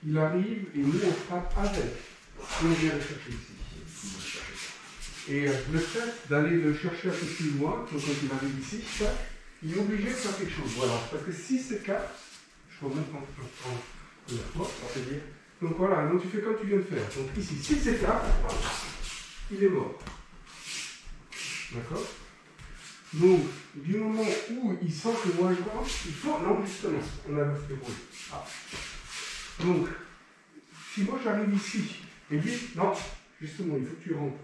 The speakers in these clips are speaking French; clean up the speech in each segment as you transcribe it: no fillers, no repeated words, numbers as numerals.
il arrive et nous on frappe avec. Et on vient le chercher ici. Et le fait d'aller le chercher un peu plus loin, donc quand il arrive ici, ça, il est obligé de faire quelque chose. Voilà. Parce que si c'est 4, je remonte en première fois, ça veut dire. Donc voilà, donc tu fais comme tu viens de faire. Donc ici, si c'est 4, il est mort. D'accord? Donc, du moment où il sent que moi je pense, il faut. Non, justement, on a fait rouler. Ah. Donc, si moi j'arrive ici, et lui, non, justement, il faut que tu rentres.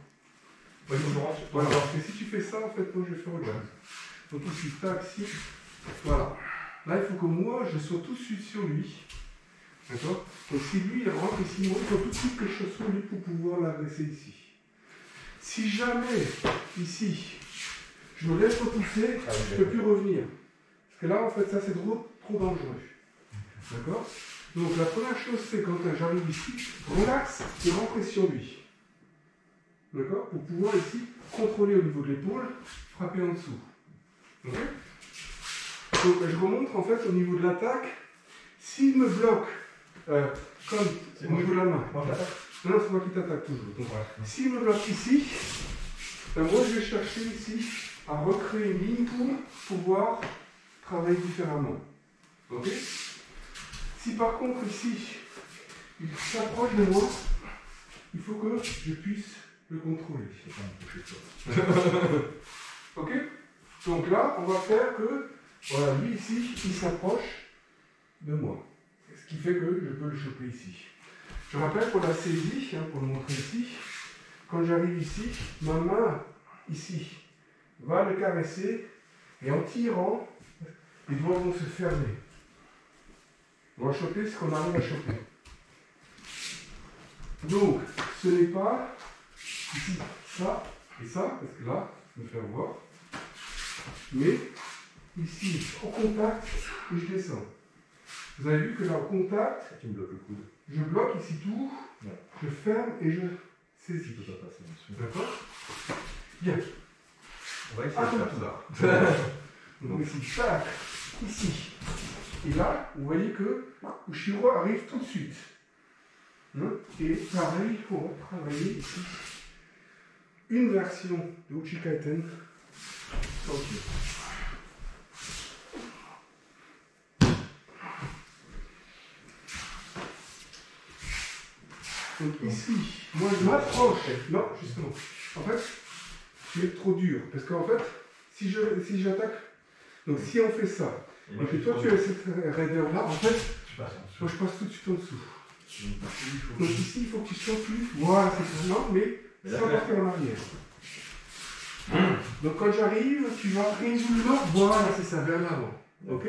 Ouais, je rentre. Voilà, parce que si tu fais ça, en fait, moi je vais faire autre chose. Donc ici, tac, ici, voilà. Là, il faut que moi je sois tout de suite sur lui. D'accord? Donc si lui il rentre ici, moi il faut tout de suite que je sois sur lui pour pouvoir l'agresser ici. Si jamais, ici, je me laisse repousser, je ne peux plus revenir. Parce que là, en fait, ça c'est trop dangereux. D'accord? Donc la première chose, c'est quand j'arrive ici, relax et rentrer sur lui. D'accord? Pour pouvoir ici contrôler au niveau de l'épaule, frapper en dessous. Ok? Donc je remonte en fait au niveau de l'attaque. S'il me bloque, comme au niveau de la main. Non, c'est moi qui t'attaque toujours. Donc, s'il me bloque ici, ben moi je vais chercher ici à recréer une ligne pour pouvoir travailler différemment. Ok? Si par contre ici, il s'approche de moi, il faut que je puisse le contrôler. Ok? Donc là, on va faire que, voilà, lui ici, il s'approche de moi. Ce qui fait que je peux le choper ici. Je rappelle pour la saisie, pour le montrer ici, quand j'arrive ici, ma main, ici, va le caresser, et en tirant, les doigts vont se fermer. On va choper ce qu'on arrive à choper. Donc, ce n'est pas ici, ça et ça, parce que là, je me faire voir. Mais ici, au contact, et je descends. Vous avez vu que là, au contact, tu me bloques le coude. Je bloque ici tout, ouais. Je ferme et je saisis. Tu peux pas passer. D'accord? Bien. On va essayer de faire ça. Donc ici, tac, ici. Et là, vous voyez que Ushiro arrive tout de suite. Et pareil, on va travailler ici une version de Uchikaiten. Ok. Donc ici, moi je m'approche. Non, justement. En fait, je vais être trop dur. Parce qu'en fait, si j'attaque, donc si on fait ça, et que toi tu as cette raideur là, en fait, moi je passe tout de suite en dessous. Donc ici, il faut que tu sois plus. Voilà, c'est ça. Non, mais sans partir en arrière. Donc quand j'arrive, tu vas résoudre. Voilà, c'est ça, vers l'avant. Ok?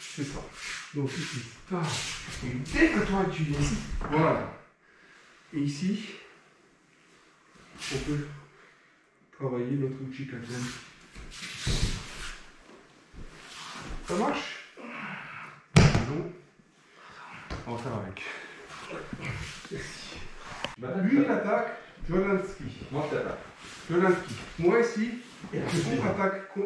C'est ça. Donc ici, tac. Et dès que toi tu viens ici, voilà. Et ici, on peut travailler notre Uchikaiten. Ça marche? Non. On va faire avec. Merci. Lui, il attaque Jolansky. Moi, je t'attaque. Jolansky. Moi, ici, je contre-attaque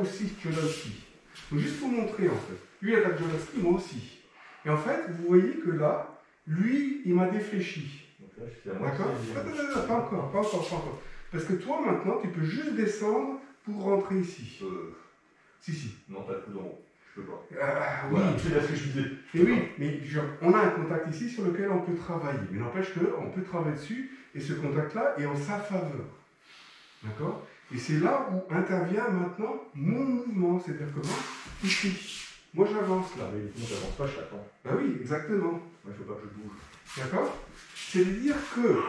aussi Jolansky. Donc, juste pour montrer, en fait. Lui, il attaque Jolansky, moi aussi. Et en fait, vous voyez que là, lui, il m'a défléchi. D'accord? Pas encore. Parce que toi, maintenant, tu peux juste descendre pour rentrer ici. Si. Non, t'as le coup d'en haut. Je peux pas. Oui, voilà, c'est là ce que je disais. Mais oui, mais on a un contact ici sur lequel on peut travailler. Mais n'empêche qu'on peut travailler dessus, et ce contact-là est en sa faveur. D'accord? Et c'est là où intervient maintenant mon mouvement. C'est-à-dire que moi, ici, moi j'avance là. Mais moi j'avance pas, je t'attends. Ben oui, exactement. Moi il ne faut pas que je bouge. D'accord? C'est-à-dire que,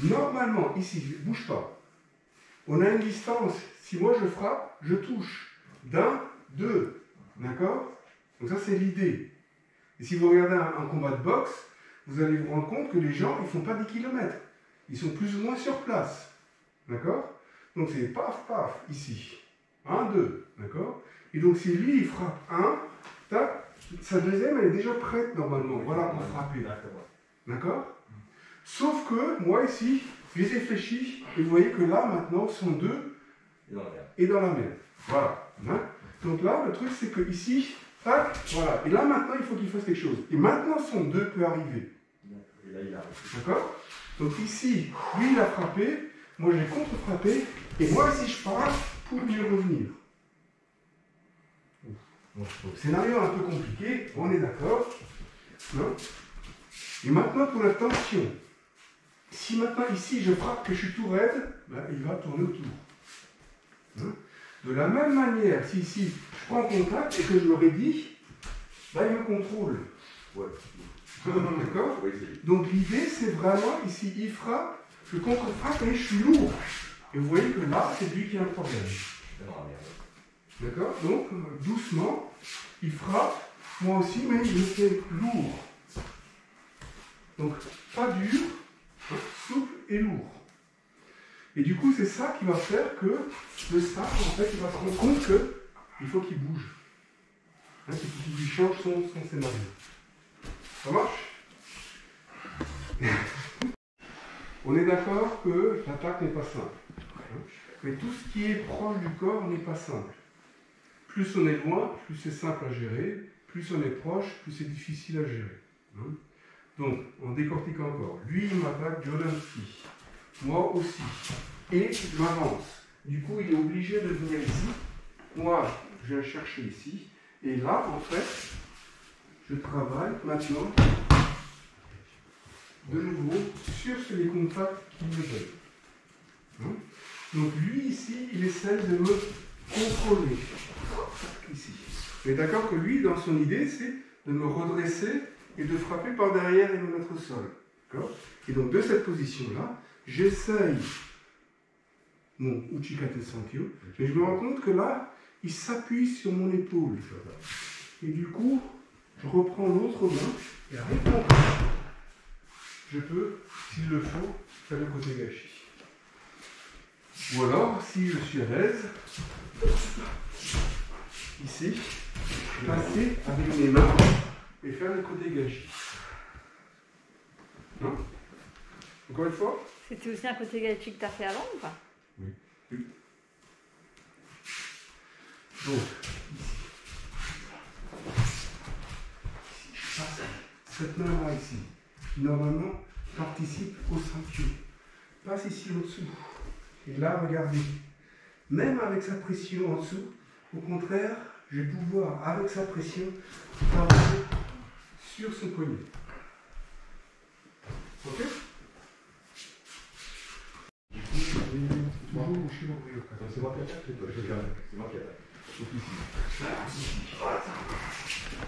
normalement, ici, je ne bouge pas. On a une distance. Si moi je frappe, je touche. D'un, deux. D'accord? Donc ça c'est l'idée. Et si vous regardez un combat de boxe, vous allez vous rendre compte que les gens, ils ne font pas 10 km. Ils sont plus ou moins sur place. D'accord? Donc c'est paf, paf, ici. 1, 2. D'accord? Et donc si lui, il frappe 1, tac, sa deuxième, elle est déjà prête normalement. Voilà, pour frapper. D'accord? Sauf que, moi ici, j'ai réfléchi, et vous voyez que là, maintenant, son 2 est dans la merde. Voilà. Hein? Donc là, le truc, c'est que ici, Tac, voilà. Et là, maintenant, il faut qu'il fasse quelque chose. Et maintenant, son 2 peut arriver. Et là, il arrive. D'accord? Donc ici, lui, il a frappé. Moi, j'ai contre-frappé. Et moi, si je pars pour mieux revenir. Donc, scénario un peu compliqué, on est d'accord. Non? Et maintenant, pour la tension. Si maintenant, ici, je frappe que je suis tout raide, ben, il va tourner autour. Hein? De la même manière, si ici, je prends contact et que je le raidis, ben, il me contrôle. Ouais. D'accord? On va essayer. Donc l'idée, c'est vraiment, ici, il frappe, je contre-frappe et je suis lourd. Et vous voyez que là, c'est lui qui a un problème. D'accord? Donc, doucement, il frappe, moi aussi, mais je fais lourd. Donc, pas dur, souple et lourd. Et du coup, c'est ça qui va faire que le sac, en fait, il va se rendre compte qu'il faut qu'il bouge. Hein, qu'il lui change son scénario. Ça marche? On est d'accord que l'attaque n'est pas simple. Mais tout ce qui est proche du corps n'est pas simple. Plus on est loin, plus c'est simple à gérer. Plus on est proche, plus c'est difficile à gérer. Donc, on décortique encore. Lui, il m'attaque, Jodensky. Moi aussi. Et je m'avance. Du coup, il est obligé de venir ici. Moi, je vais chercher ici. Et là, en fait, je travaille maintenant de nouveau sur les contacts qu'il me donne. Donc lui, ici, il essaie de me contrôler. Ici. Mais d'accord que lui, dans son idée, c'est de me redresser et de frapper par derrière et me mettre au sol. Et donc, de cette position-là, j'essaye mon Uchikate Sankyo, mais je me rends compte que là, il s'appuie sur mon épaule. Et du coup, je reprends l'autre main et avec mon bras, je peux, s'il le faut, faire le côté gâchis. Ou alors, si je suis à l'aise, ici, passer avec mes mains et faire le côté gâchis. Non? Encore une fois? C'était aussi un côté gâchis que tu as fait avant ou pas? Oui. Donc, je passe cette main-là ici, qui normalement participe au Sankyo, passe ici au-dessous. Et là, regardez, même avec sa pression en dessous, au contraire, je vais pouvoir, avec sa pression, travailler sur son poignet. Ok? C'est moi qui attaque, c'est moi qui attaque.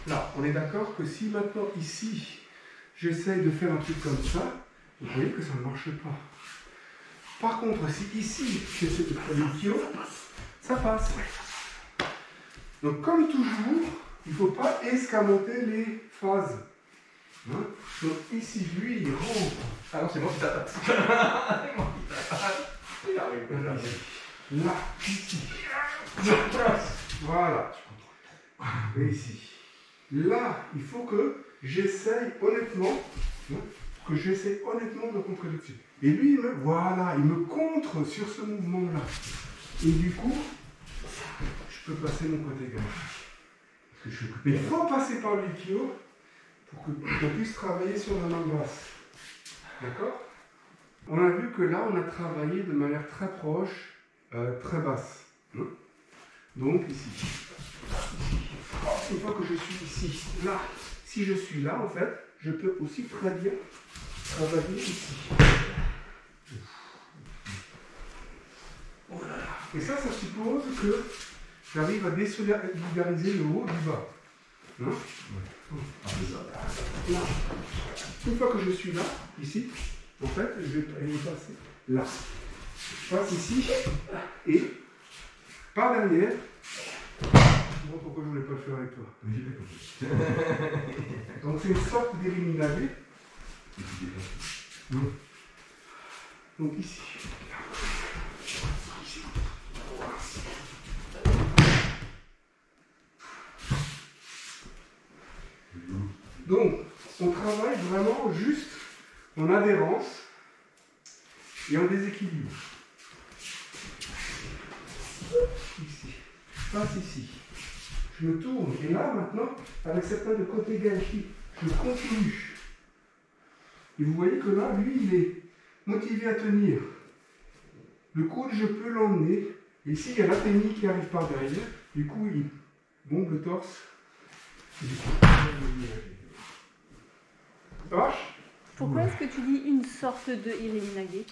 Là, on est d'accord que si maintenant, ici, j'essaye de faire un truc comme ça, vous voyez que ça ne marche pas. Par contre, si ici, j'essaie de faire le kyo, ça passe. Donc, comme toujours, il ne faut pas escamoter les phases. Hein? Donc, ici, lui, il rentre. Ah non, c'est moi qui t'attaque. Il arrive. Là, ici. Voilà. Et ici. Là, il faut que j'essaye honnêtement, de me contrer dessus. Et lui, il me contre sur ce mouvement-là. Et du coup, je peux passer mon côté gauche. Mais il faut passer par le kyo pour qu'on puisse travailler sur la main basse. D'accord? On a vu que là, on a travaillé de manière très proche, très basse. Donc ici. Une fois que je suis ici, là, si je suis là, en fait, je peux aussi très bien travailler ici. Voilà. Et ça suppose que j'arrive à désolidariser le haut du bas. Là. Une fois que je suis là, ici, en fait, je vais passer là. Je passe ici et par derrière. Je vois pourquoi je ne voulais pas le faire avec toi. Donc c'est une sorte d'éliminager. Donc ici. Donc on travaille vraiment juste en adhérence et en déséquilibre. Ici. Je passe ici. je me tourne. Et là, maintenant, avec cette main de côté gauche, je continue. Et vous voyez que là, lui, il est motivé à tenir. Le coude, je peux l'emmener. Et ici, il y a la pénie qui arrive par derrière. Du coup, il bombe le torse. Et du coup, ça marche? Pourquoi est-ce que tu dis une sorte de iriminage?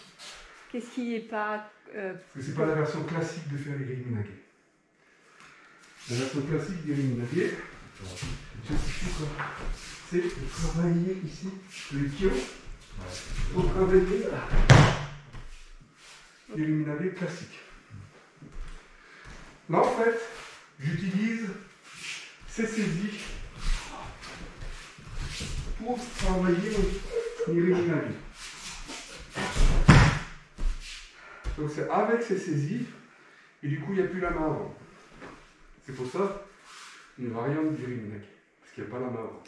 Qu'est-ce qui n'est pas... Parce que c'est pas la version classique de faire l'iriminage. La version classique d'iriminage, je sais quoi. C'est de travailler ici le kion pour travailler l'iriminage classique. Là, en fait, j'utilise ces saisies pour travailler l'iriminage. Donc c'est avec ces saisies, et du coup il n'y a plus la main avant. C'est pour ça une variante d'iriminage, parce qu'il n'y a pas la main avant.